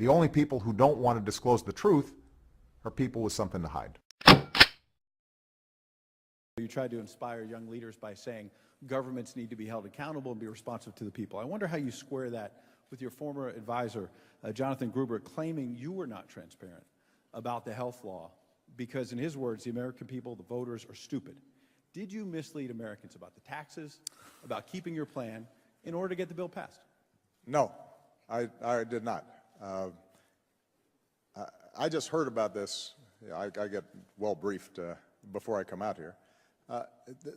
The only people who don't want to disclose the truth are people with something to hide. You tried to inspire young leaders by saying governments need to be held accountable and be responsive to the people. I wonder how you square that with your former advisor, Jonathan Gruber, claiming you were not transparent about the health law because, in his words, the American people, the voters, are stupid. Did you mislead Americans about the taxes, about keeping your plan in order to get the bill passed? No, I did not. I just heard about this. I get well briefed before I come out here.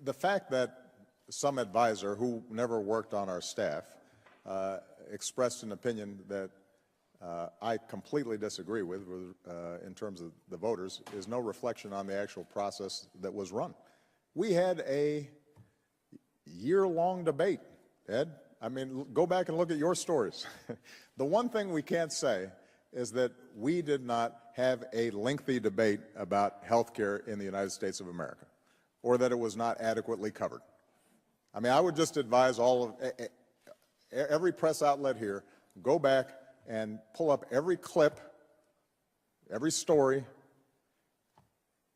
The fact that some advisor who never worked on our staff expressed an opinion that I completely disagree with in terms of the voters is no reflection on the actual process that was run. We had a year-long debate, Ed. I mean, go back and look at your stories. The one thing we can't say is that we did not have a lengthy debate about health care in the United States of America, or that it was not adequately covered. I mean, I would just advise every press outlet here, go back and pull up every clip, every story,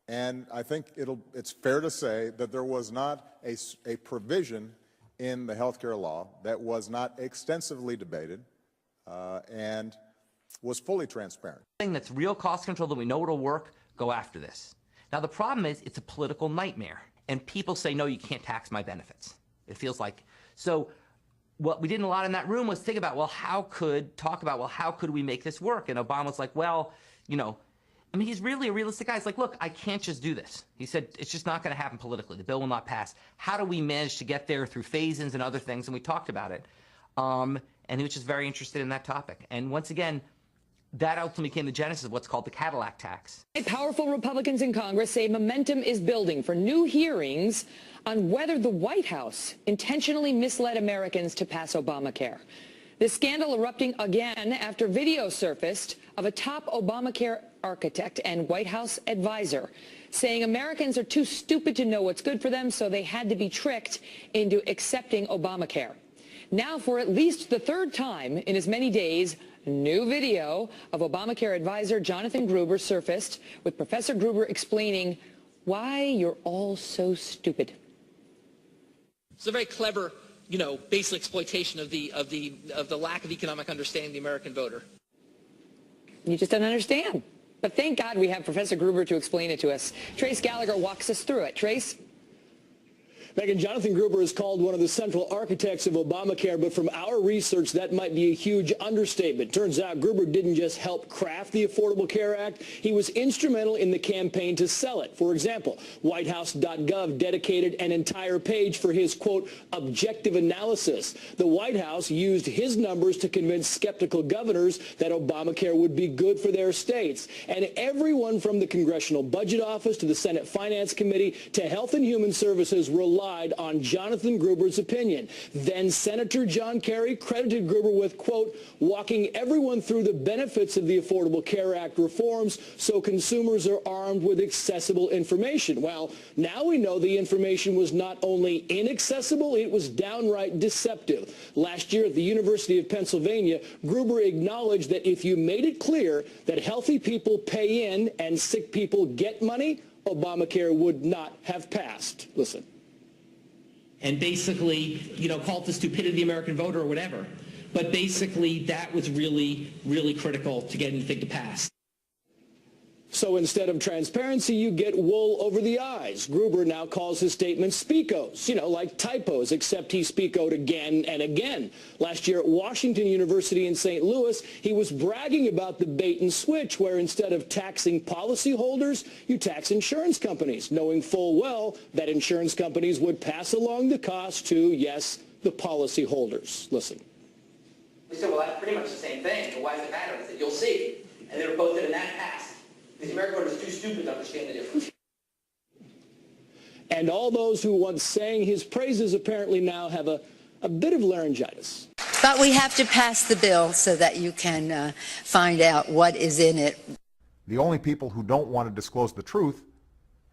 and I think it's fair to say that there was not a provision in the health care law that was not extensively debated and was fully transparent. Thing that's real cost control, that we know it'll work, go after this. Now the problem is it's a political nightmare, and people say, no, you can't tax my benefits. It feels like, so what we did a lot in that room was think about, well, how could we make this work? And Obama's like, well, you know, I mean, he's really a realistic guy. He's like, look, I can't just do this. He said, it's just not going to happen politically. The bill will not pass. How do we manage to get there through phase-ins and other things? And we talked about it. And he was just very interested in that topic. And once again, that ultimately became the genesis of what's called the Cadillac tax. Powerful Republicans in Congress say momentum is building for new hearings on whether the White House intentionally misled Americans to pass Obamacare. The scandal erupting again after video surfaced of a top Obamacare architect and White House advisor saying Americans are too stupid to know what's good for them, so they had to be tricked into accepting Obamacare. Now, for at least the third time in as many days, new video of Obamacare advisor Jonathan Gruber surfaced, with Professor Gruber explaining why you're all so stupid. It's a very clever, basic exploitation of the lack of economic understanding of the American voter. You just don't understand. But thank God we have Professor Gruber to explain it to us. Trace Gallagher walks us through it. Trace? Megan, Jonathan Gruber is called one of the central architects of Obamacare, but from our research, that might be a huge understatement. Turns out Gruber didn't just help craft the Affordable Care Act. He was instrumental in the campaign to sell it. For example, WhiteHouse.gov dedicated an entire page for his, quote, objective analysis. The White House used his numbers to convince skeptical governors that Obamacare would be good for their states. And everyone from the Congressional Budget Office to the Senate Finance Committee to Health and Human Services relied on Jonathan Gruber's opinion. Then Senator John Kerry credited Gruber with, quote, walking everyone through the benefits of the Affordable Care Act reforms so consumers are armed with accessible information. Well, now we know the information was not only inaccessible, it was downright deceptive. Last year at the University of Pennsylvania, Gruber acknowledged that if you made it clear that healthy people pay in and sick people get money, Obamacare would not have passed. Listen. And basically, call it the stupidity of the American voter or whatever. But basically, that was really, really critical to get anything to pass. So instead of transparency, you get wool over the eyes. Gruber now calls his statements speakos, like typos, except he speakoed again and again. Last year at Washington University in St. Louis, he was bragging about the bait and switch, where instead of taxing policyholders, you tax insurance companies, knowing full well that insurance companies would pass along the cost to, yes, the policyholders. Listen. We said, well, that's pretty much the same thing. But why does it matter? I said, you'll see. And they were both in that passed. The American voter is too stupid to understand the difference. And all those who once sang his praises apparently now have a bit of laryngitis. But we have to pass the bill so that you can find out what is in it. The only people who don't want to disclose the truth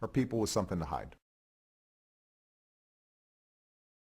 are people with something to hide.